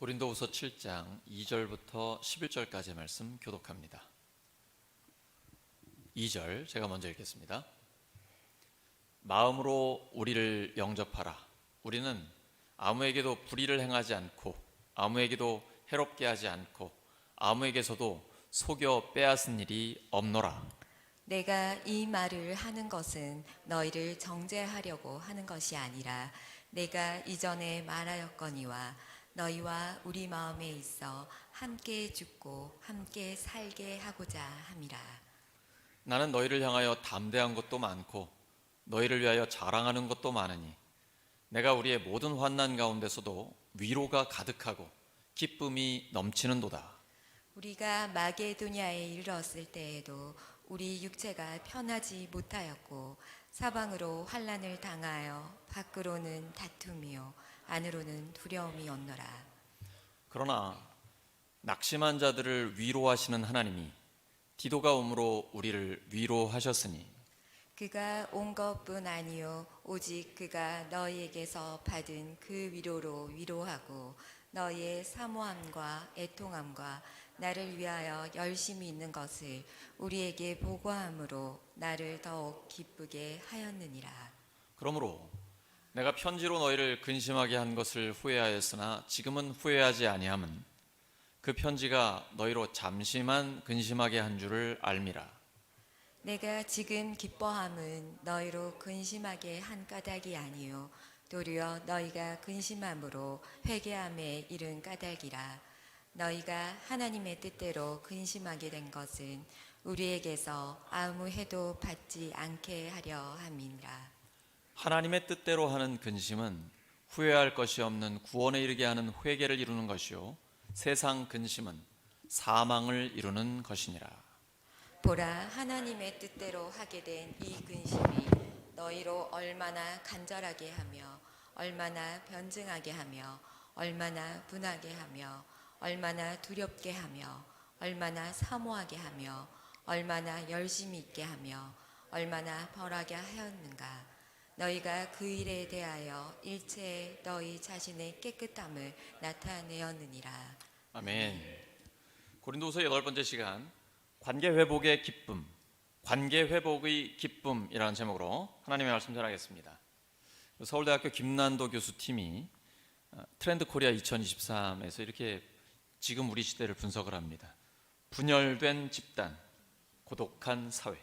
고린도후서 7장 2절부터 11절까지의 말씀 교독합니다. 2절 제가 먼저 읽겠습니다. 마음으로 우리를 영접하라. 우리는 아무에게도 불의를 행하지 않고 아무에게도 해롭게 하지 않고 아무에게서도 속여 빼앗은 일이 없노라. 내가 이 말을 하는 것은 너희를 정죄하려고 하는 것이 아니라 내가 이전에 말하였거니와 너희와 우리 마음에 있어 함께 죽고 함께 살게 하고자 함이라. 나는 너희를 향하여 담대한 것도 많고 너희를 위하여 자랑하는 것도 많으니 내가 우리의 모든 환난 가운데서도 위로가 가득하고 기쁨이 넘치는도다. 우리가 마게도냐에 이르렀을 때에도 우리 육체가 편하지 못하였고 사방으로 환난을 당하여 밖으로는 다툼이요 안으로는 두려움이 없노라. 그러나 낙심한 자들을 위로하시는 하나님이 디도가 오므로 우리를 위로하셨으니 그가 온 것뿐 아니요 오직 그가 너희에게서 받은 그 위로로 위로하고 너희의 사모함과 애통함과 나를 위하여 열심히 있는 것을 우리에게 보고함으로 나를 더욱 기쁘게 하였느니라. 그러므로 내가 편지로 너희를 근심하게 한 것을 후회하였으나 지금은 후회하지 아니함은 그 편지가 너희로 잠시만 근심하게 한 줄을 알미라. 내가 지금 기뻐함은 너희로 근심하게 한 까닭이 아니요 도리어 너희가 근심함으로 회개함에 이른 까닭이라. 너희가 하나님의 뜻대로 근심하게 된 것은 우리에게서 아무 해도 받지 않게 하려 함이니라. 하나님의 뜻대로 하는 근심은 후회할 것이 없는 구원에 이르게 하는 회개를 이루는 것이요 세상 근심은 사망을 이루는 것이니라. 보라, 하나님의 뜻대로 하게 된 이 근심이 너희로 얼마나 간절하게 하며 얼마나 변증하게 하며 얼마나 분하게 하며 얼마나 두렵게 하며 얼마나 사모하게 하며 얼마나 열심히 있게 하며 얼마나 벌하게 하였는가. 너희가 그 일에 대하여 일체의 너희 자신의 깨끗함을 나타내었느니라. 아멘. 고린도후서 8번째 시간 관계 회복의 기쁨, 관계 회복의 기쁨이라는 제목으로 하나님의 말씀 전하겠습니다. 서울대학교 김난도 교수팀이 트렌드 코리아 2023에서 이렇게 지금 우리 시대를 분석을 합니다. 분열된 집단, 고독한 사회.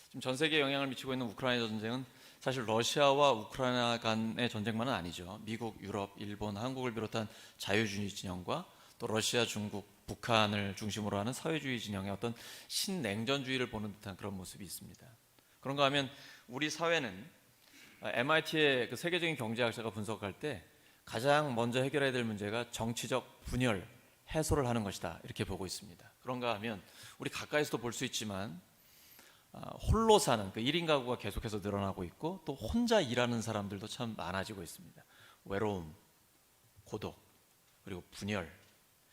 지금 전 세계에 영향을 미치고 있는 우크라이나 전쟁은 사실 러시아와 우크라이나 간의 전쟁만은 아니죠. 미국, 유럽, 일본, 한국을 비롯한 자유주의 진영과 또 러시아, 중국, 북한을 중심으로 하는 사회주의 진영의 어떤 신냉전주의를 보는 듯한 그런 모습이 있습니다. 그런가 하면 우리 사회는 MIT의 그 세계적인 경제학자가 분석할 때 가장 먼저 해결해야 될 문제가 정치적 분열, 해소를 하는 것이다 이렇게 보고 있습니다. 그런가 하면 우리 가까이서도 볼 수 있지만 홀로 사는 그 1인 가구가 계속해서 늘어나고 있고 또 혼자 일하는 사람들도 참 많아지고 있습니다. 외로움, 고독, 그리고 분열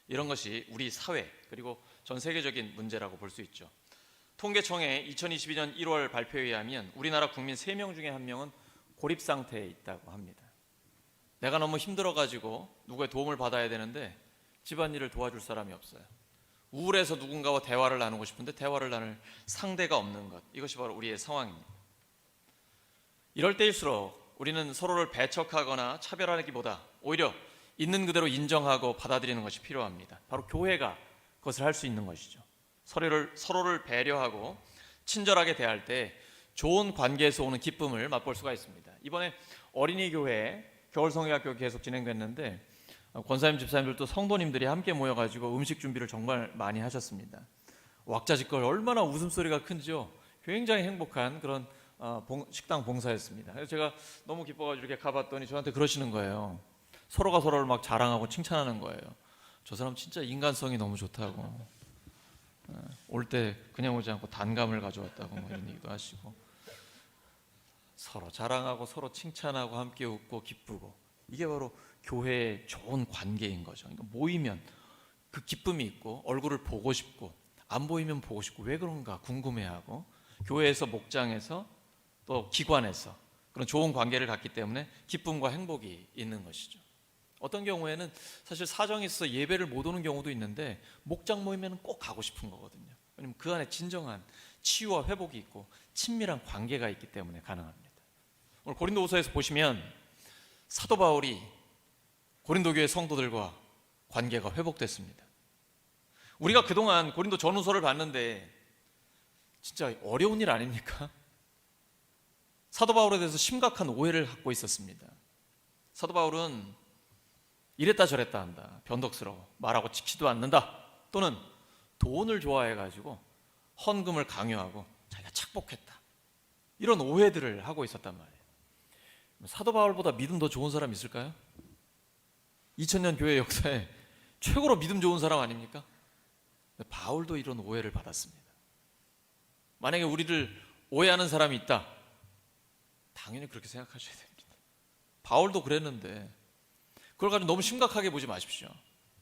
이런 것이 우리 사회 그리고 전 세계적인 문제라고 볼 수 있죠. 통계청의 2022년 1월 발표에 의하면 우리나라 국민 3명 중에 1명은 고립 상태에 있다고 합니다. 내가 너무 힘들어가지고 누구의 도움을 받아야 되는데 집안일을 도와줄 사람이 없어요. 우울해서 누군가와 대화를 나누고 싶은데 대화를 나눌 상대가 없는 것, 이것이 바로 우리의 상황입니다. 이럴 때일수록 우리는 서로를 배척하거나 차별하기보다 오히려 있는 그대로 인정하고 받아들이는 것이 필요합니다. 바로 교회가 그것을 할 수 있는 것이죠. 서로를 배려하고 친절하게 대할 때 좋은 관계에서 오는 기쁨을 맛볼 수가 있습니다. 이번에 어린이 교회 겨울성경학교 계속 진행됐는데 권사님, 집사님들도 성도님들이 함께 모여가지고 음식 준비를 정말 많이 하셨습니다. 왁자지껄 얼마나 웃음소리가 큰지요. 굉장히 행복한 그런 식당 봉사였습니다. 그래서 제가 너무 기뻐가지고 이렇게 가봤더니 저한테 그러시는 거예요. 서로가 서로를 막 자랑하고 칭찬하는 거예요. 저 사람 진짜 인간성이 너무 좋다고. 올 때 그냥 오지 않고 단감을 가져왔다고 뭐 이런 얘기도 하시고. 서로 자랑하고 서로 칭찬하고 함께 웃고 기쁘고 이게 바로 교회의 좋은 관계인 거죠. 그러니까 모이면 그 기쁨이 있고 얼굴을 보고 싶고 안 보이면 보고 싶고 왜 그런가 궁금해하고 교회에서 목장에서 또 기관에서 그런 좋은 관계를 갖기 때문에 기쁨과 행복이 있는 것이죠. 어떤 경우에는 사실 사정이 있어서 예배를 못 오는 경우도 있는데 목장 모임에는 꼭 가고 싶은 거거든요. 왜냐면 그 안에 진정한 치유와 회복이 있고 친밀한 관계가 있기 때문에 가능합니다. 오늘 고린도후서에서 보시면 사도 바울이 고린도 교회 성도들과 관계가 회복됐습니다. 우리가 그동안 고린도 전후서를 봤는데 진짜 어려운 일 아닙니까? 사도 바울에 대해서 심각한 오해를 갖고 있었습니다. 사도 바울은 이랬다 저랬다 한다, 변덕스러워, 말하고 지키지도 않는다, 또는 돈을 좋아해가지고 헌금을 강요하고 자기가 착복했다, 이런 오해들을 하고 있었단 말이에요. 사도 바울보다 믿음 더 좋은 사람 있을까요? 2000년 교회 역사에 최고로 믿음 좋은 사람 아닙니까? 바울도 이런 오해를 받았습니다. 만약에 우리를 오해하는 사람이 있다, 당연히 그렇게 생각하셔야 됩니다. 바울도 그랬는데 그걸 가지고 너무 심각하게 보지 마십시오.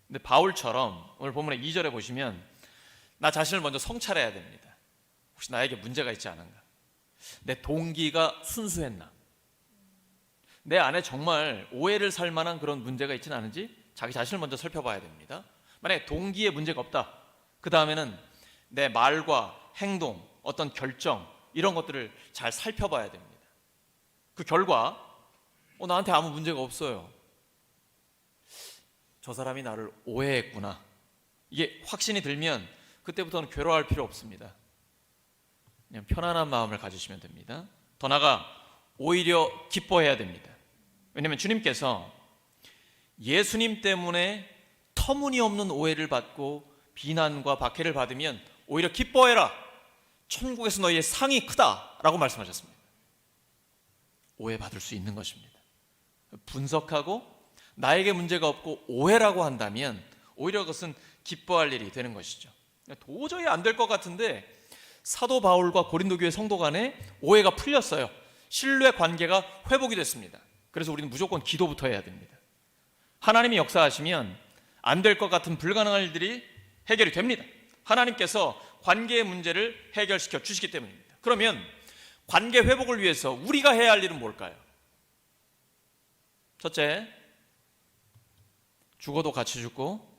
근데 바울처럼 오늘 본문의 2절에 보시면 나 자신을 먼저 성찰해야 됩니다. 혹시 나에게 문제가 있지 않은가? 내 동기가 순수했나? 내 안에 정말 오해를 살 만한 그런 문제가 있지는 않은지 자기 자신을 먼저 살펴봐야 됩니다. 만약에 동기에 문제가 없다, 그 다음에는 내 말과 행동, 어떤 결정, 이런 것들을 잘 살펴봐야 됩니다. 그 결과 나한테 아무 문제가 없어요, 저 사람이 나를 오해했구나, 이게 확신이 들면 그때부터는 괴로워할 필요 없습니다. 그냥 편안한 마음을 가지시면 됩니다. 더 나아가 오히려 기뻐해야 됩니다. 왜냐하면 주님께서 예수님 때문에 터무니없는 오해를 받고 비난과 박해를 받으면 오히려 기뻐해라, 천국에서 너희의 상이 크다라고 말씀하셨습니다. 오해받을 수 있는 것입니다. 분석하고 나에게 문제가 없고 오해라고 한다면 오히려 그것은 기뻐할 일이 되는 것이죠. 도저히 안 될 것 같은데 사도 바울과 고린도 교회 성도 간에 오해가 풀렸어요. 신뢰 관계가 회복이 됐습니다. 그래서 우리는 무조건 기도부터 해야 됩니다. 하나님이 역사하시면 안 될 것 같은 불가능한 일들이 해결이 됩니다. 하나님께서 관계의 문제를 해결시켜 주시기 때문입니다. 그러면 관계 회복을 위해서 우리가 해야 할 일은 뭘까요? 첫째, 죽어도 같이 죽고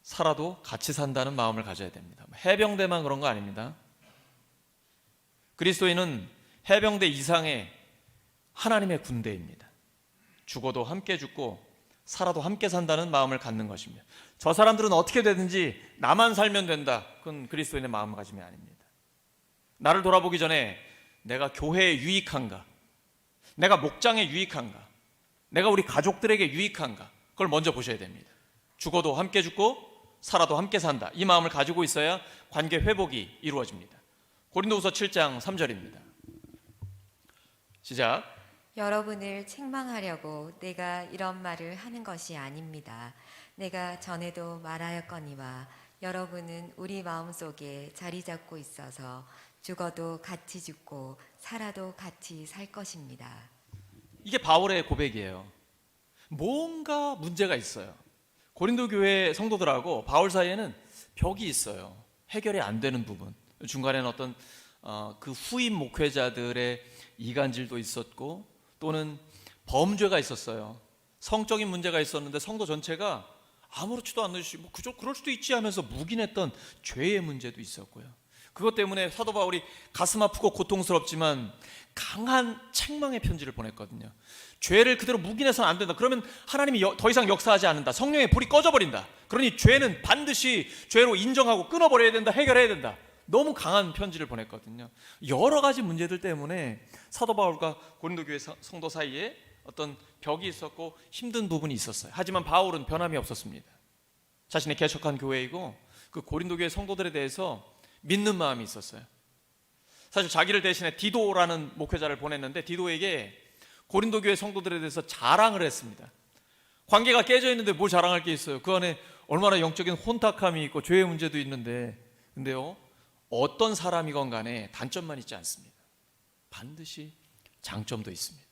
살아도 같이 산다는 마음을 가져야 됩니다. 해병대만 그런 거 아닙니다. 그리스도인은 해병대 이상의 하나님의 군대입니다. 죽어도 함께 죽고 살아도 함께 산다는 마음을 갖는 것입니다. 저 사람들은 어떻게 되든지 나만 살면 된다, 그건 그리스도인의 마음가짐이 아닙니다. 나를 돌아보기 전에 내가 교회에 유익한가, 내가 목장에 유익한가, 내가 우리 가족들에게 유익한가, 그걸 먼저 보셔야 됩니다. 죽어도 함께 죽고 살아도 함께 산다, 이 마음을 가지고 있어야 관계 회복이 이루어집니다. 고린도후서 7장 3절입니다. 시작. 여러분을 책망하려고 내가 이런 말을 하는 것이 아닙니다. 내가 전에도 말하였거니와 여러분은 우리 마음속에 자리 잡고 있어서 죽어도 같이 죽고 살아도 같이 살 것입니다. 이게 바울의 고백이에요. 뭔가 문제가 있어요. 고린도 교회 성도들하고 바울 사이에는 벽이 있어요. 해결이 안 되는 부분, 중간에는 어떤 그 후임 목회자들의 이간질도 있었고 또는 범죄가 있었어요. 성적인 문제가 있었는데 성도 전체가 아무렇지도 않듯이 그저 그럴 수도 있지 하면서 묵인했던 죄의 문제도 있었고요. 그것 때문에 사도 바울이 가슴 아프고 고통스럽지만 강한 책망의 편지를 보냈거든요. 죄를 그대로 묵인해서는 안 된다. 그러면 하나님이 더 이상 역사하지 않는다. 성령의 불이 꺼져버린다. 그러니 죄는 반드시 죄로 인정하고 끊어버려야 된다. 해결해야 된다. 너무 강한 편지를 보냈거든요. 여러 가지 문제들 때문에 사도 바울과 고린도 교회 성도 사이에 어떤 벽이 있었고 힘든 부분이 있었어요. 하지만 바울은 변함이 없었습니다. 자신의 개척한 교회이고 그 고린도 교회 성도들에 대해서 믿는 마음이 있었어요. 사실 자기를 대신해 디도라는 목회자를 보냈는데 디도에게 고린도 교회 성도들에 대해서 자랑을 했습니다. 관계가 깨져 있는데 뭘 자랑할 게 있어요. 그 안에 얼마나 영적인 혼탁함이 있고 죄의 문제도 있는데, 근데요, 어떤 사람이건 간에 단점만 있지 않습니다. 반드시 장점도 있습니다.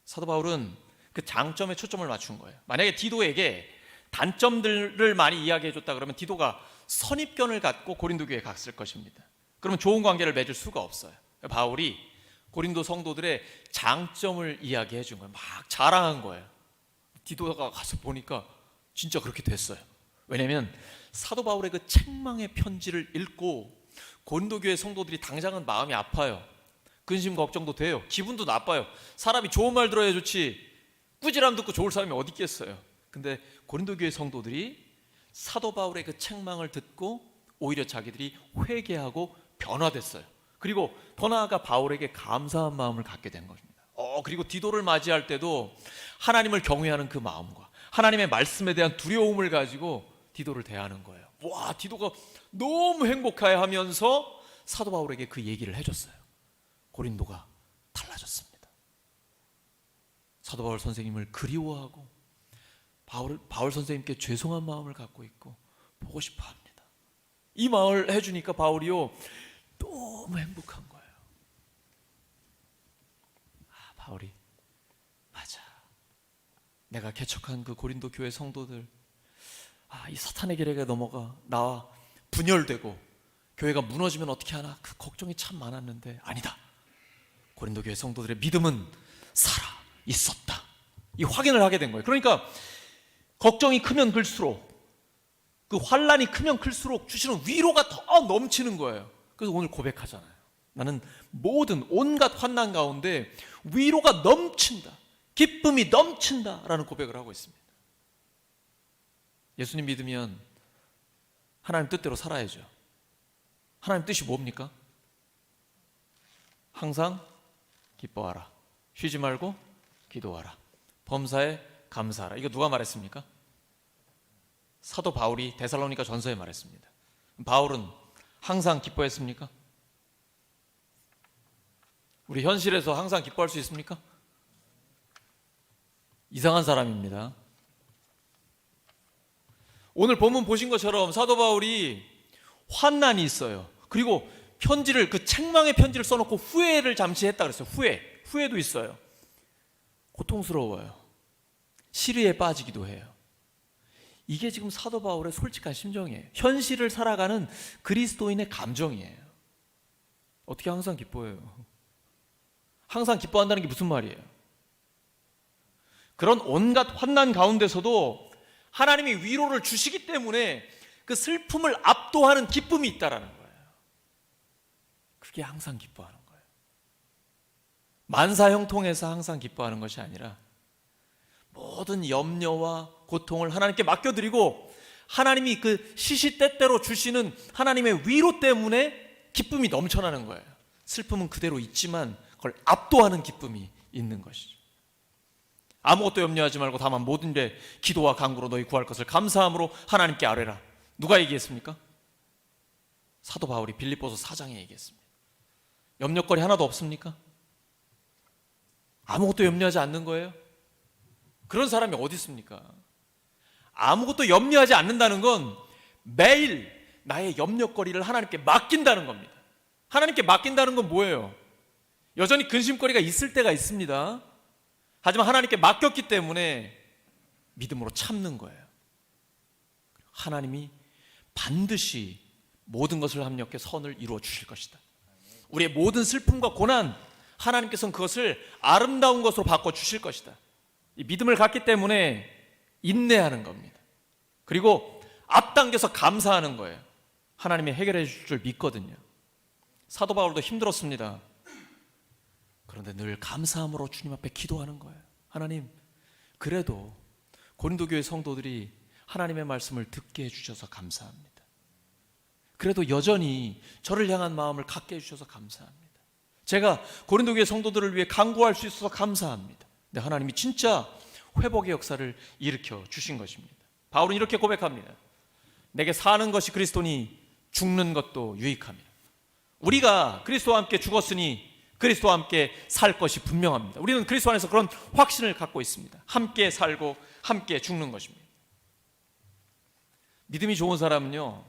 사도 바울은 그 장점에 초점을 맞춘 거예요. 만약에 디도에게 단점들을 많이 이야기해 줬다 그러면 디도가 선입견을 갖고 고린도 교회에 갔을 것입니다. 그러면 좋은 관계를 맺을 수가 없어요. 바울이 고린도 성도들의 장점을 이야기해 준 거예요. 막 자랑한 거예요. 디도가 가서 보니까 진짜 그렇게 됐어요. 왜냐하면 사도 바울의 그 책망의 편지를 읽고 고린도 교회 성도들이 당장은 마음이 아파요. 근심 걱정도 돼요. 기분도 나빠요. 사람이 좋은 말 들어야 좋지 꾸지람 듣고 좋을 사람이 어디 있겠어요. 근데 고린도 교회 성도들이 사도 바울의 그 책망을 듣고 오히려 자기들이 회개하고 변화됐어요. 그리고 더 나아가 바울에게 감사한 마음을 갖게 된 것입니다. 그리고 디도를 맞이할 때도 하나님을 경외하는 그 마음과 하나님의 말씀에 대한 두려움을 가지고 디도를 대하는 거예요. 와, 디도가 너무 행복해하면서 사도 바울에게 그 얘기를 해줬어요. 고린도가 달라졌습니다. 사도 바울 선생님을 그리워하고 바울 선생님께 죄송한 마음을 갖고 있고 보고 싶어 합니다. 이 말을 해주니까 바울이요 너무 행복한 거예요. 바울이 맞아, 내가 개척한 그 고린도 교회 성도들 이 사탄의 계략에 넘어가 나와 분열되고 교회가 무너지면 어떻게 하나 그 걱정이 참 많았는데 아니다, 고린도 교회 성도들의 믿음은 살아 있었다, 이 확인을 하게 된 거예요. 그러니까 걱정이 크면 클수록 그 환난이 크면 클수록 주시는 위로가 더 넘치는 거예요. 그래서 오늘 고백하잖아요. 나는 모든 온갖 환난 가운데 위로가 넘친다, 기쁨이 넘친다라는 고백을 하고 있습니다. 예수님 믿으면 하나님 뜻대로 살아야죠. 하나님 뜻이 뭡니까? 항상 기뻐하라, 쉬지 말고 기도하라, 범사에 감사하라. 이거 누가 말했습니까? 사도 바울이 데살로니가 전서에 말했습니다. 바울은 항상 기뻐했습니까? 우리 현실에서 항상 기뻐할 수 있습니까? 이상한 사람입니다. 오늘 본문 보신 것처럼 사도 바울이 환난이 있어요. 그리고 편지를, 그 책망의 편지를 써놓고 후회를 잠시 했다 그랬어요. 후회도 있어요. 고통스러워요. 시리에 빠지기도 해요. 이게 지금 사도 바울의 솔직한 심정이에요. 현실을 살아가는 그리스도인의 감정이에요. 어떻게 항상 기뻐해요? 항상 기뻐한다는 게 무슨 말이에요? 그런 온갖 환난 가운데서도 하나님이 위로를 주시기 때문에 그 슬픔을 압도하는 기쁨이 있다라는 거예요. 그게 항상 기뻐하는 거예요. 만사형통해서 항상 기뻐하는 것이 아니라 모든 염려와 고통을 하나님께 맡겨드리고 하나님이 그 시시때때로 주시는 하나님의 위로 때문에 기쁨이 넘쳐나는 거예요. 슬픔은 그대로 있지만 그걸 압도하는 기쁨이 있는 것이죠. 아무것도 염려하지 말고 다만 모든 일에 기도와 간구로 너희 구할 것을 감사함으로 하나님께 아뢰라. 누가 얘기했습니까? 사도 바울이 빌립보서 4장에 얘기했습니다. 염려거리 하나도 없습니까? 아무것도 염려하지 않는 거예요? 그런 사람이 어디 있습니까? 아무것도 염려하지 않는다는 건 매일 나의 염려거리를 하나님께 맡긴다는 겁니다. 하나님께 맡긴다는 건 뭐예요? 여전히 근심거리가 있을 때가 있습니다. 하지만 하나님께 맡겼기 때문에 믿음으로 참는 거예요. 하나님이 반드시 모든 것을 합력해 선을 이루어 주실 것이다. 우리의 모든 슬픔과 고난, 하나님께서는 그것을 아름다운 것으로 바꿔 주실 것이다. 이 믿음을 갖기 때문에 인내하는 겁니다. 그리고 앞당겨서 감사하는 거예요. 하나님이 해결해 주실 줄 믿거든요. 사도 바울도 힘들었습니다. 그런데 늘 감사함으로 주님 앞에 기도하는 거예요. 하나님, 그래도 고린도 교회 성도들이 하나님의 말씀을 듣게 해주셔서 감사합니다. 그래도 여전히 저를 향한 마음을 갖게 해주셔서 감사합니다. 제가 고린도 교회 성도들을 위해 간구할 수 있어서 감사합니다. 근데 하나님이 진짜 회복의 역사를 일으켜 주신 것입니다. 바울은 이렇게 고백합니다. 내게 사는 것이 그리스도니 죽는 것도 유익함이라. 우리가 그리스도와 함께 죽었으니 그리스도와 함께 살 것이 분명합니다. 우리는 그리스도 안에서 그런 확신을 갖고 있습니다. 함께 살고 함께 죽는 것입니다. 믿음이 좋은 사람은요,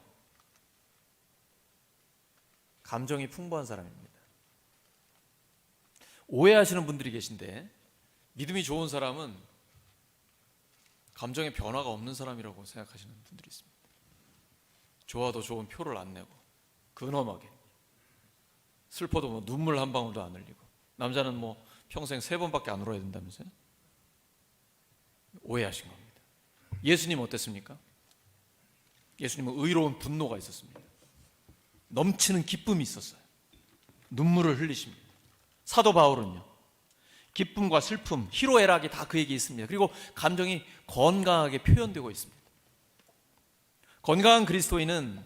감정이 풍부한 사람입니다. 오해하시는 분들이 계신데 믿음이 좋은 사람은 감정의 변화가 없는 사람이라고 생각하시는 분들이 있습니다. 좋아도 좋은 표를 안 내고 근엄하게, 슬퍼도 뭐 눈물 한 방울도 안 흘리고, 남자는 뭐 평생 3번밖에 안 울어야 된다면서요? 오해하신 겁니다. 예수님 어땠습니까? 예수님은 의로운 분노가 있었습니다. 넘치는 기쁨이 있었어요. 눈물을 흘리십니다. 사도 바울은요, 기쁨과 슬픔, 희로애락이 다 그에게 있습니다. 그리고 감정이 건강하게 표현되고 있습니다. 건강한 그리스도인은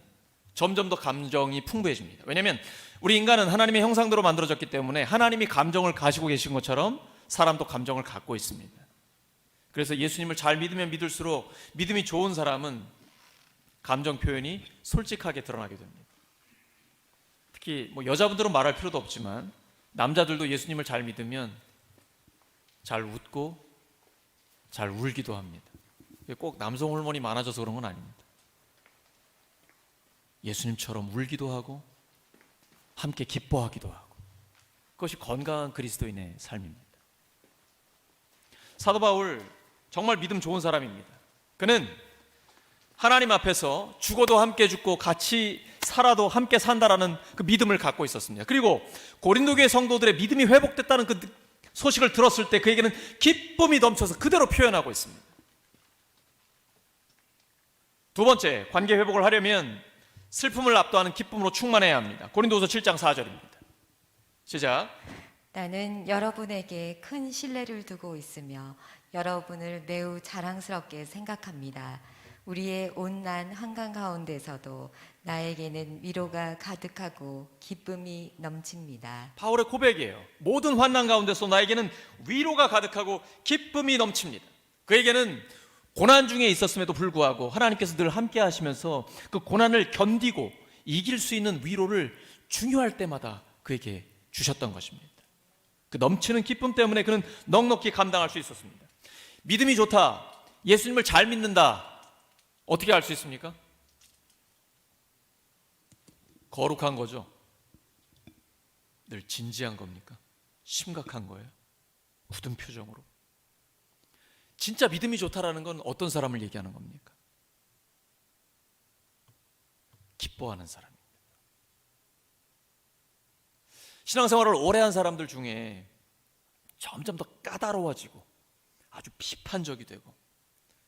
점점 더 감정이 풍부해집니다. 왜냐하면 우리 인간은 하나님의 형상대로 만들어졌기 때문에 하나님이 감정을 가지고 계신 것처럼 사람도 감정을 갖고 있습니다. 그래서 예수님을 잘 믿으면 믿을수록 믿음이 좋은 사람은 감정 표현이 솔직하게 드러나게 됩니다. 특히 여자분들은 말할 필요도 없지만 남자들도 예수님을 잘 믿으면 잘 웃고 잘 울기도 합니다. 꼭 남성 호르몬이 많아져서 그런 건 아닙니다. 예수님처럼 울기도 하고 함께 기뻐하기도 하고, 그것이 건강한 그리스도인의 삶입니다. 사도 바울 정말 믿음 좋은 사람입니다. 그는 하나님 앞에서 죽어도 함께 죽고 같이 살아도 함께 산다라는 그 믿음을 갖고 있었습니다. 그리고 고린도 교회 성도들의 믿음이 회복됐다는 그 소식을 들었을 때 그에게는 기쁨이 넘쳐서 그대로 표현하고 있습니다. 두 번째, 관계 회복을 하려면 슬픔을 압도하는 기쁨으로 충만해야 합니다. 고린도후서 7장 4절입니다. 시작. 나는 여러분에게 큰 신뢰를 두고 있으며 여러분을 매우 자랑스럽게 생각합니다. 우리의 온난 한강 가운데서도 나에게는 위로가 가득하고 기쁨이 넘칩니다. 바울의 고백이에요. 모든 환난 가운데서 나에게는 위로가 가득하고 기쁨이 넘칩니다. 그에게는 고난 중에 있었음에도 불구하고 하나님께서 늘 함께 하시면서 그 고난을 견디고 이길 수 있는 위로를 중요할 때마다 그에게 주셨던 것입니다. 그 넘치는 기쁨 때문에 그는 넉넉히 감당할 수 있었습니다. 믿음이 좋다, 예수님을 잘 믿는다, 어떻게 알 수 있습니까? 거룩한 거죠. 늘 진지한 겁니까? 심각한 거예요? 굳은 표정으로. 진짜 믿음이 좋다라는 건 어떤 사람을 얘기하는 겁니까? 기뻐하는 사람입니다. 신앙생활을 오래 한 사람들 중에 점점 더 까다로워지고 아주 비판적이 되고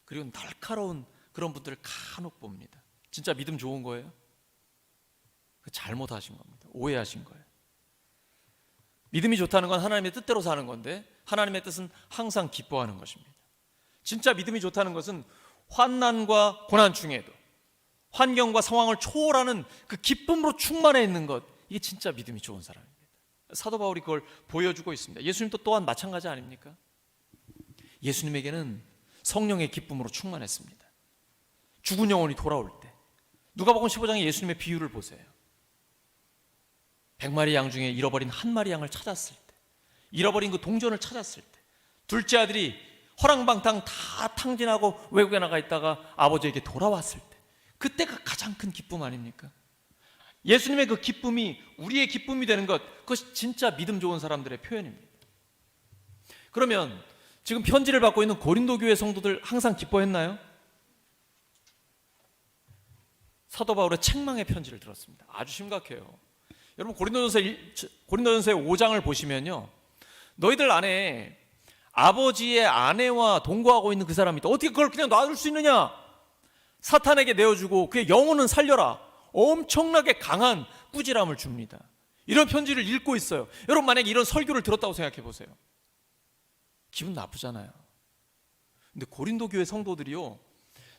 그리고 날카로운 그런 분들을 간혹 봅니다. 진짜 믿음 좋은 거예요? 잘못하신 겁니다. 오해하신 거예요. 믿음이 좋다는 건 하나님의 뜻대로 사는 건데 하나님의 뜻은 항상 기뻐하는 것입니다. 진짜 믿음이 좋다는 것은 환난과 고난 중에도 환경과 상황을 초월하는 그 기쁨으로 충만해 있는 것, 이게 진짜 믿음이 좋은 사람입니다. 사도 바울이 그걸 보여주고 있습니다. 예수님도 또한 마찬가지 아닙니까? 예수님에게는 성령의 기쁨으로 충만했습니다. 죽은 영혼이 돌아올 때 누가복음 15장에 예수님의 비유를 보세요. 100마리 양 중에 잃어버린 한 마리 양을 찾았을 때, 잃어버린 그 동전을 찾았을 때, 둘째 아들이 허랑방탕 다 탕진하고 외국에 나가 있다가 아버지에게 돌아왔을 때, 그때가 가장 큰 기쁨 아닙니까? 예수님의 그 기쁨이 우리의 기쁨이 되는 것, 그것이 진짜 믿음 좋은 사람들의 표현입니다. 그러면 지금 편지를 받고 있는 고린도 교회 성도들 항상 기뻐했나요? 사도 바울의 책망의 편지를 들었습니다. 아주 심각해요. 여러분 고린도전서의 5장을 보시면요, 너희들 안에 아버지의 아내와 동거하고 있는 그 사람이 있다. 어떻게 그걸 그냥 놔둘 수 있느냐? 사탄에게 내어주고 그의 영혼은 살려라. 엄청나게 강한 꾸지람을 줍니다. 이런 편지를 읽고 있어요. 여러분 만약에 이런 설교를 들었다고 생각해 보세요. 기분 나쁘잖아요. 근데 고린도 교회 성도들이요,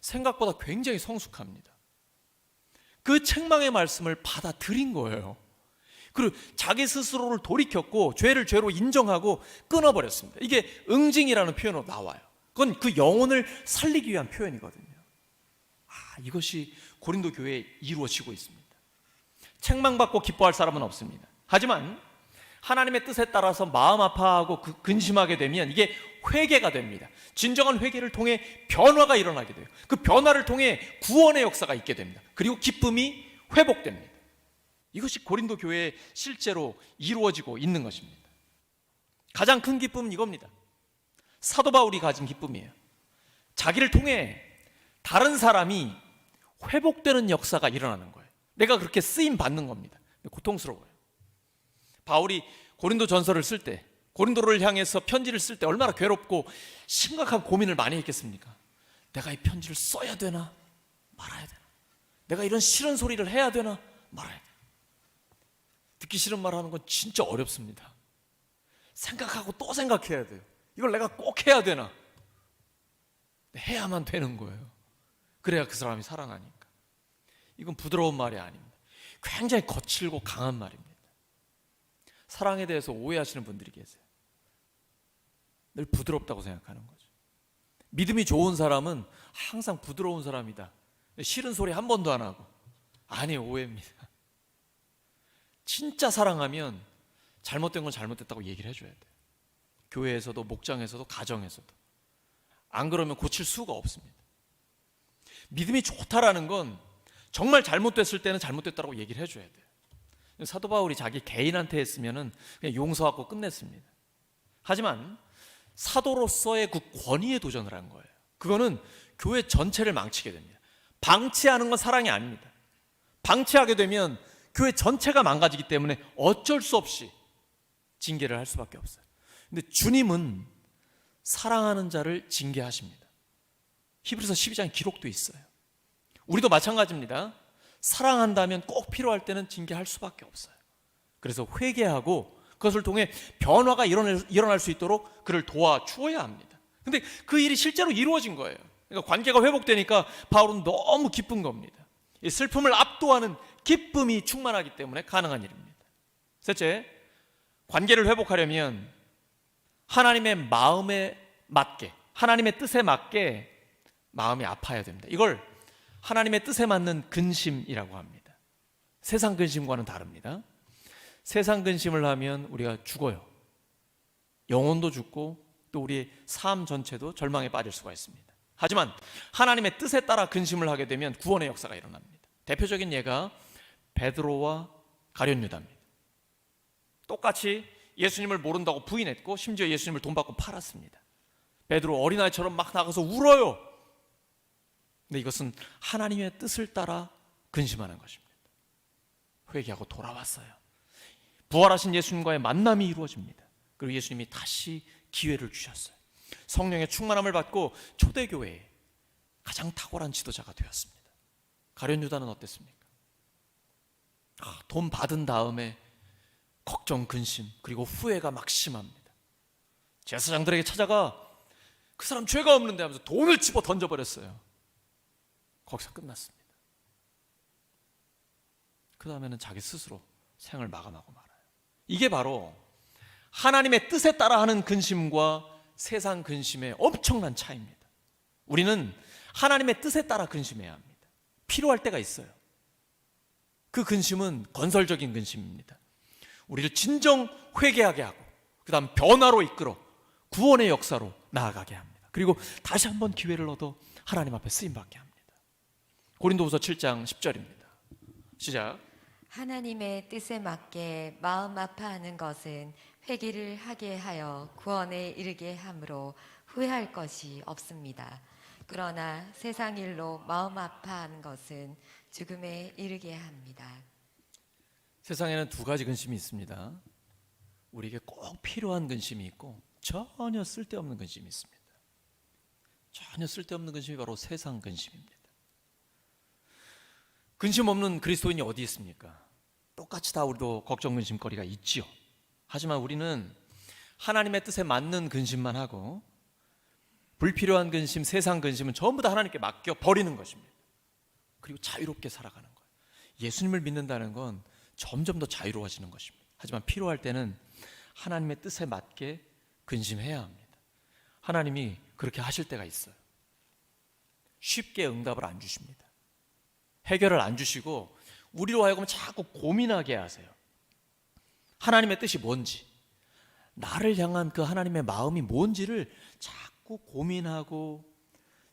생각보다 굉장히 성숙합니다. 그 책망의 말씀을 받아들인 거예요. 그리고 자기 스스로를 돌이켰고 죄를 죄로 인정하고 끊어버렸습니다. 이게 응징이라는 표현으로 나와요. 그건 그 영혼을 살리기 위한 표현이거든요. 이것이 고린도 교회에 이루어지고 있습니다. 책망받고 기뻐할 사람은 없습니다. 하지만 하나님의 뜻에 따라서 마음 아파하고 근심하게 되면 이게 회개가 됩니다. 진정한 회개를 통해 변화가 일어나게 돼요. 그 변화를 통해 구원의 역사가 있게 됩니다. 그리고 기쁨이 회복됩니다. 이것이 고린도 교회에 실제로 이루어지고 있는 것입니다. 가장 큰 기쁨은 이겁니다. 사도 바울이 가진 기쁨이에요. 자기를 통해 다른 사람이 회복되는 역사가 일어나는 거예요. 내가 그렇게 쓰임 받는 겁니다. 고통스러워요. 바울이 고린도 전서를 쓸 때 고린도를 향해서 편지를 쓸 때 얼마나 괴롭고 심각한 고민을 많이 했겠습니까? 내가 이 편지를 써야 되나 말아야 되나? 내가 이런 싫은 소리를 해야 되나 말아야 되나? 듣기 싫은 말 하는 건 진짜 어렵습니다. 생각하고 또 생각해야 돼요. 이걸 내가 꼭 해야 되나? 해야만 되는 거예요. 그래야 그 사람이 살아나니까. 이건 부드러운 말이 아닙니다. 굉장히 거칠고 강한 말입니다. 사랑에 대해서 오해하시는 분들이 계세요. 늘 부드럽다고 생각하는 거죠. 믿음이 좋은 사람은 항상 부드러운 사람이다. 싫은 소리 한 번도 안 하고. 아니에요, 오해입니다. 진짜 사랑하면 잘못된 건 잘못됐다고 얘기를 해줘야 돼요. 교회에서도 목장에서도 가정에서도. 안 그러면 고칠 수가 없습니다. 믿음이 좋다라는 건 정말 잘못됐을 때는 잘못됐다고 얘기를 해줘야 돼요. 사도 바울이 자기 개인한테 했으면 그냥 용서하고 끝냈습니다. 하지만 사도로서의 그 권위에 도전을 한 거예요. 그거는 교회 전체를 망치게 됩니다. 방치하는 건 사랑이 아닙니다. 방치하게 되면 교회 전체가 망가지기 때문에 어쩔 수 없이 징계를 할 수밖에 없어요. 근데 주님은 사랑하는 자를 징계하십니다. 히브리서 12장에 기록도 있어요. 우리도 마찬가지입니다. 사랑한다면 꼭 필요할 때는 징계할 수밖에 없어요. 그래서 회개하고 그것을 통해 변화가 일어날 수 있도록 그를 도와주어야 합니다. 근데 그 일이 실제로 이루어진 거예요. 그러니까 관계가 회복되니까 바울은 너무 기쁜 겁니다. 이 슬픔을 압도하는 기쁨이 충만하기 때문에 가능한 일입니다. 셋째, 관계를 회복하려면 하나님의 마음에 맞게, 하나님의 뜻에 맞게 마음이 아파야 됩니다. 이걸 하나님의 뜻에 맞는 근심이라고 합니다. 세상 근심과는 다릅니다. 세상 근심을 하면 우리가 죽어요. 영혼도 죽고 또 우리의 삶 전체도 절망에 빠질 수가 있습니다. 하지만 하나님의 뜻에 따라 근심을 하게 되면 구원의 역사가 일어납니다. 대표적인 예가 베드로와 가룟 유다입니다. 똑같이 예수님을 모른다고 부인했고 심지어 예수님을 돈 받고 팔았습니다. 베드로 어린아이처럼 막 나가서 울어요. 근데 이것은 하나님의 뜻을 따라 근심하는 것입니다. 회개하고 돌아왔어요. 부활하신 예수님과의 만남이 이루어집니다. 그리고 예수님이 다시 기회를 주셨어요. 성령의 충만함을 받고 초대교회의 가장 탁월한 지도자가 되었습니다. 가룟 유다는 어땠습니까? 돈 받은 다음에 걱정, 근심, 그리고 후회가 막 심합니다. 제사장들에게 찾아가 그 사람 죄가 없는데 하면서 돈을 집어 던져버렸어요. 거기서 끝났습니다. 그 다음에는 자기 스스로 생을 마감하고 말아요. 이게 바로 하나님의 뜻에 따라 하는 근심과 세상 근심의 엄청난 차이입니다. 우리는 하나님의 뜻에 따라 근심해야 합니다. 필요할 때가 있어요. 그 근심은 건설적인 근심입니다. 우리를 진정 회개하게 하고 그 다음 변화로 이끌어 구원의 역사로 나아가게 합니다. 그리고 다시 한번 기회를 얻어 하나님 앞에 쓰임받게 합니다. 고린도후서 7장 10절입니다. 시작. 하나님의 뜻에 맞게 마음 아파하는 것은 회개를 하게 하여 구원에 이르게 함으로 후회할 것이 없습니다. 그러나 세상 일로 마음 아파하는 것은 죽음에 이르게 합니다. 세상에는 두 가지 근심이 있습니다. 우리에게 꼭 필요한 근심이 있고 전혀 쓸데없는 근심이 있습니다. 전혀 쓸데없는 근심이 바로 세상 근심입니다. 근심 없는 그리스도인이 어디 있습니까? 똑같이 다 우리도 걱정 근심거리가 있지요. 하지만 우리는 하나님의 뜻에 맞는 근심만 하고 불필요한 근심, 세상 근심은 전부 다 하나님께 맡겨 버리는 것입니다. 그리고 자유롭게 살아가는 거예요. 예수님을 믿는다는 건 점점 더 자유로워지는 것입니다. 하지만 필요할 때는 하나님의 뜻에 맞게 근심해야 합니다. 하나님이 그렇게 하실 때가 있어요. 쉽게 응답을 안 주십니다. 해결을 안 주시고 우리로 하여금 자꾸 고민하게 하세요. 하나님의 뜻이 뭔지, 나를 향한 그 하나님의 마음이 뭔지를 자꾸 고민하고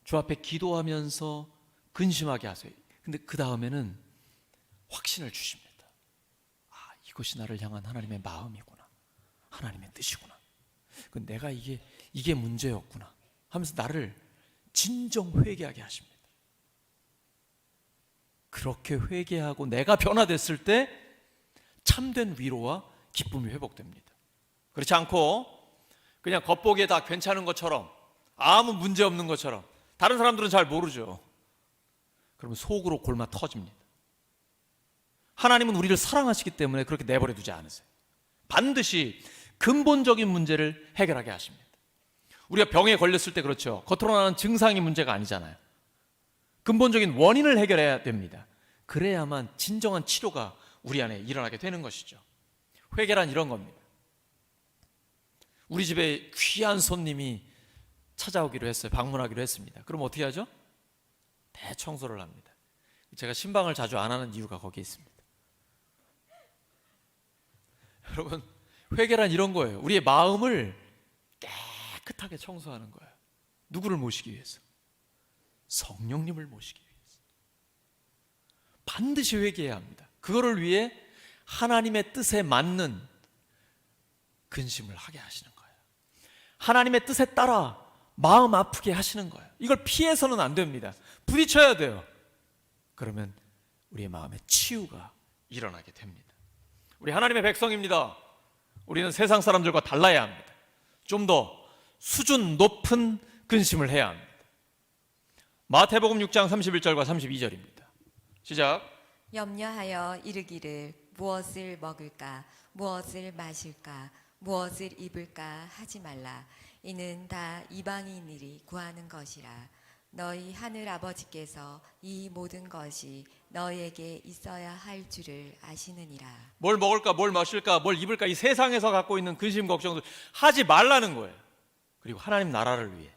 주 앞에 기도하면서 근심하게 하세요. 근데 그 다음에는 확신을 주십니다. 이것이 나를 향한 하나님의 마음이구나, 하나님의 뜻이구나. 내가 이게 문제였구나 하면서 나를 진정 회개하게 하십니다. 그렇게 회개하고 내가 변화됐을 때 참된 위로와 기쁨이 회복됩니다. 그렇지 않고 그냥 겉보기에 다 괜찮은 것처럼, 아무 문제 없는 것처럼, 다른 사람들은 잘 모르죠. 그러면 속으로 골마 터집니다. 하나님은 우리를 사랑하시기 때문에 그렇게 내버려 두지 않으세요. 반드시 근본적인 문제를 해결하게 하십니다. 우리가 병에 걸렸을 때 그렇죠. 겉으로 나는 증상이 문제가 아니잖아요. 근본적인 원인을 해결해야 됩니다. 그래야만 진정한 치료가 우리 안에 일어나게 되는 것이죠. 회개란 이런 겁니다. 우리 집에 귀한 손님이 찾아오기로 했어요. 방문하기로 했습니다. 그럼 어떻게 하죠? 대청소를 합니다. 제가 신방을 자주 안 하는 이유가 거기에 있습니다. 여러분, 회개란 이런 거예요. 우리의 마음을 깨끗하게 청소하는 거예요. 누구를 모시기 위해서? 성령님을 모시기 위해서. 반드시 회개해야 합니다. 그거를 위해 하나님의 뜻에 맞는 근심을 하게 하시는 거예요. 하나님의 뜻에 따라 마음 아프게 하시는 거예요. 이걸 피해서는 안 됩니다. 부딪혀야 돼요. 그러면 우리의 마음에 치유가 일어나게 됩니다. 우리 하나님의 백성입니다. 우리는 세상 사람들과 달라야 합니다. 좀 더 수준 높은 근심을 해야 합니다. 마태복음 6장 31절과 32절입니다. 시작. 염려하여 이르기를 무엇을 먹을까 무엇을 마실까 무엇을 입을까 하지 말라. 이는 다 이방인들이 구하는 것이라. 너희 하늘 아버지께서 이 모든 것이 너희에게 있어야 할 줄을 아시느니라. 뭘 먹을까, 뭘 마실까, 뭘 입을까, 이 세상에서 갖고 있는 근심 걱정들 하지 말라는 거예요. 그리고 하나님 나라를 위해,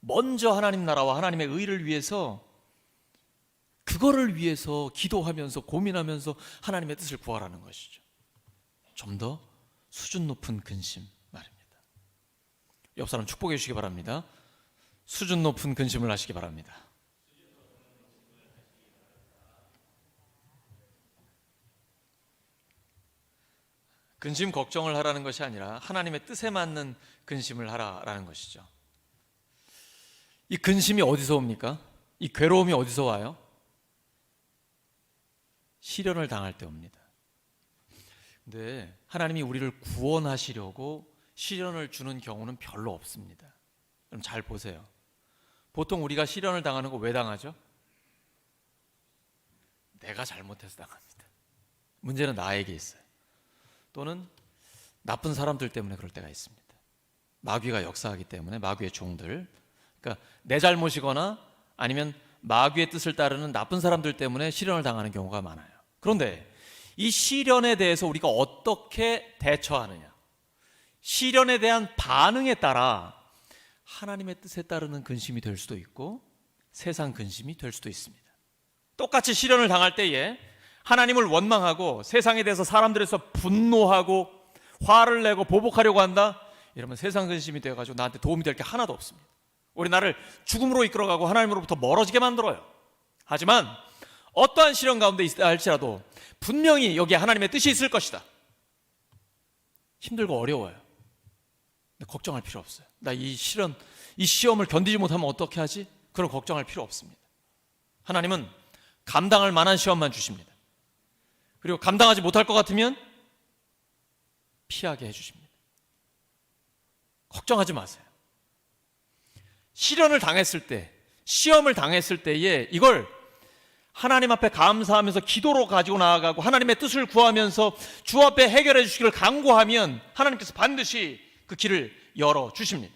먼저 하나님 나라와 하나님의 의를 위해서, 그거를 위해서 기도하면서 고민하면서 하나님의 뜻을 구하라는 것이죠. 좀 더 수준 높은 근심 말입니다. 옆 사람 축복해 주시기 바랍니다. 수준 높은 근심을 하시기 바랍니다. 근심 걱정을 하라는 것이 아니라 하나님의 뜻에 맞는 근심을 하라라는 것이죠. 이 근심이 어디서 옵니까? 이 괴로움이 어디서 와요? 시련을 당할 때 옵니다. 근데 하나님이 우리를 구원하시려고 시련을 주는 경우는 별로 없습니다. 그럼 잘 보세요. 보통 우리가 시련을 당하는 거 왜 당하죠? 내가 잘못해서 당합니다. 문제는 나에게 있어요. 또는 나쁜 사람들 때문에 그럴 때가 있습니다. 마귀가 역사하기 때문에, 마귀의 종들, 그러니까 내 잘못이거나 아니면 마귀의 뜻을 따르는 나쁜 사람들 때문에 시련을 당하는 경우가 많아요. 그런데 이 시련에 대해서 우리가 어떻게 대처하느냐, 시련에 대한 반응에 따라 하나님의 뜻에 따르는 근심이 될 수도 있고 세상 근심이 될 수도 있습니다. 똑같이 시련을 당할 때에 하나님을 원망하고 세상에 대해서 사람들에서 분노하고 화를 내고 보복하려고 한다, 이러면 세상 근심이 되어가지고 나한테 도움이 될 게 하나도 없습니다. 우리 나를 죽음으로 이끌어가고 하나님으로부터 멀어지게 만들어요. 하지만 어떠한 시련 가운데 있다 할지라도 분명히 여기에 하나님의 뜻이 있을 것이다. 힘들고 어려워요. 근데 걱정할 필요 없어요. 나 이 시련, 이 시험을 견디지 못하면 어떻게 하지? 그런 걱정할 필요 없습니다. 하나님은 감당할 만한 시험만 주십니다. 그리고 감당하지 못할 것 같으면 피하게 해주십니다. 걱정하지 마세요. 시련을 당했을 때, 시험을 당했을 때에 이걸 하나님 앞에 감사하면서 기도로 가지고 나아가고 하나님의 뜻을 구하면서 주 앞에 해결해 주시기를 간구하면 하나님께서 반드시 그 길을 열어주십니다.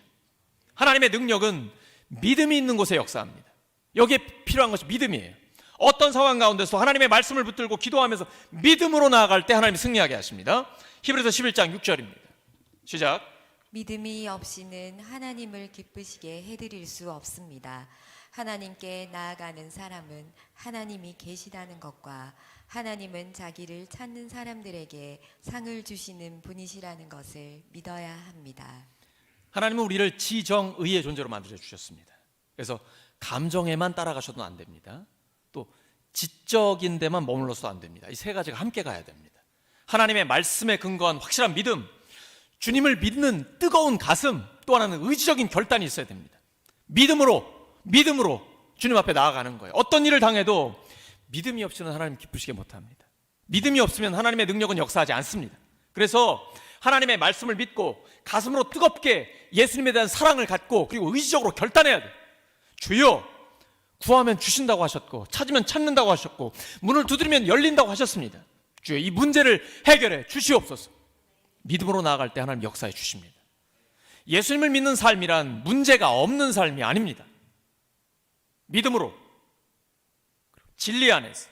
하나님의 능력은 믿음이 있는 곳에 역사합니다. 여기에 필요한 것이 믿음이에요. 어떤 상황 가운데서 하나님의 말씀을 붙들고 기도하면서 믿음으로 나아갈 때 하나님이 승리하게 하십니다. 히브리서 11장 6절입니다. 시작. 믿음이 없이는 하나님을 기쁘시게 해드릴 수 없습니다. 하나님께 나아가는 사람은 하나님이 계시다는 것과 하나님은 자기를 찾는 사람들에게 상을 주시는 분이시라는 것을 믿어야 합니다. 하나님은 우리를 지정의의 존재로 만들어 주셨습니다. 그래서 감정에만 따라가셔도 안 됩니다. 또 지적인 데만 머물러서도 안 됩니다. 이 세 가지가 함께 가야 됩니다. 하나님의 말씀에 근거한 확실한 믿음, 주님을 믿는 뜨거운 가슴, 또 하나는 의지적인 결단이 있어야 됩니다. 믿음으로 주님 앞에 나아가는 거예요. 어떤 일을 당해도 믿음이 없이는 하나님 기쁘시게 못합니다. 믿음이 없으면 하나님의 능력은 역사하지 않습니다. 그래서 하나님의 말씀을 믿고 가슴으로 뜨겁게 예수님에 대한 사랑을 갖고 그리고 의지적으로 결단해야 돼. 주여, 구하면 주신다고 하셨고 찾으면 찾는다고 하셨고 문을 두드리면 열린다고 하셨습니다. 주여, 이 문제를 해결해 주시옵소서. 믿음으로 나아갈 때 하나님 역사해 주십니다. 예수님을 믿는 삶이란 문제가 없는 삶이 아닙니다. 믿음으로, 진리 안에서,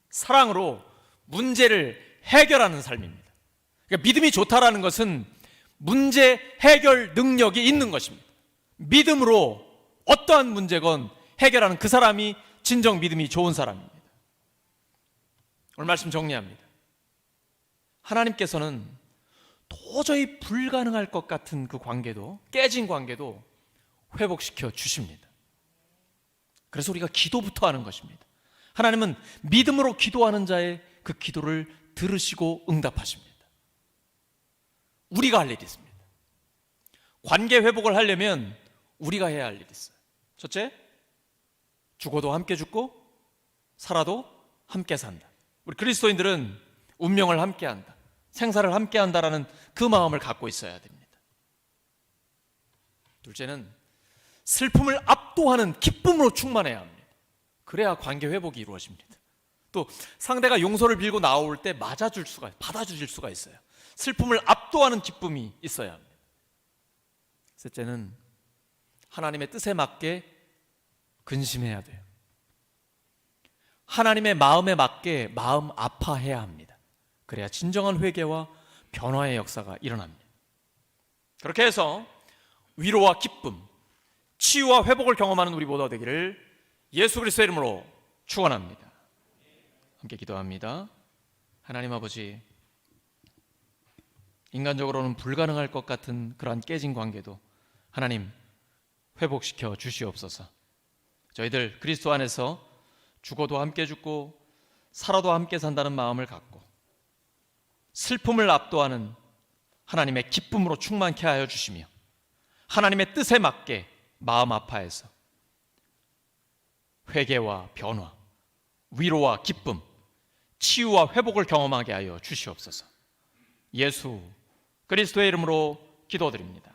사랑으로 문제를 해결하는 삶입니다. 그러니까 믿음이 좋다라는 것은 문제 해결 능력이 있는 것입니다. 믿음으로 어떠한 문제건 해결하는 그 사람이 진정 믿음이 좋은 사람입니다. 오늘 말씀 정리합니다. 하나님께서는 도저히 불가능할 것 같은 그 관계도, 깨진 관계도 회복시켜 주십니다. 그래서 우리가 기도부터 하는 것입니다. 하나님은 믿음으로 기도하는 자의 그 기도를 들으시고 응답하십니다. 우리가 할 일이 있습니다. 관계 회복을 하려면 우리가 해야 할 일이 있어요. 첫째, 죽어도 함께 죽고 살아도 함께 산다. 우리 그리스도인들은 운명을 함께 한다, 생사를 함께 한다라는 그 마음을 갖고 있어야 됩니다. 둘째는 슬픔을 압도하는 기쁨으로 충만해야 합니다. 그래야 관계 회복이 이루어집니다. 또 상대가 용서를 빌고 나올 때 받아주실 수가 있어요. 슬픔을 압도하는 기쁨이 있어야 합니다. 셋째는 하나님의 뜻에 맞게 근심해야 돼요. 하나님의 마음에 맞게 마음 아파해야 합니다. 그래야 진정한 회개와 변화의 역사가 일어납니다. 그렇게 해서 위로와 기쁨, 치유와 회복을 경험하는 우리 모두가 되기를 예수 그리스도의 이름으로 축원합니다. 함께 기도합니다. 하나님 아버지, 인간적으로는 불가능할 것 같은 그러한 깨진 관계도 하나님 회복시켜 주시옵소서. 저희들 그리스도 안에서 죽어도 함께 죽고 살아도 함께 산다는 마음을 갖고 슬픔을 압도하는 하나님의 기쁨으로 충만케 하여 주시며 하나님의 뜻에 맞게 마음 아파해서 회개와 변화, 위로와 기쁨, 치유와 회복을 경험하게 하여 주시옵소서. 예수 그리스도의 이름으로 기도드립니다.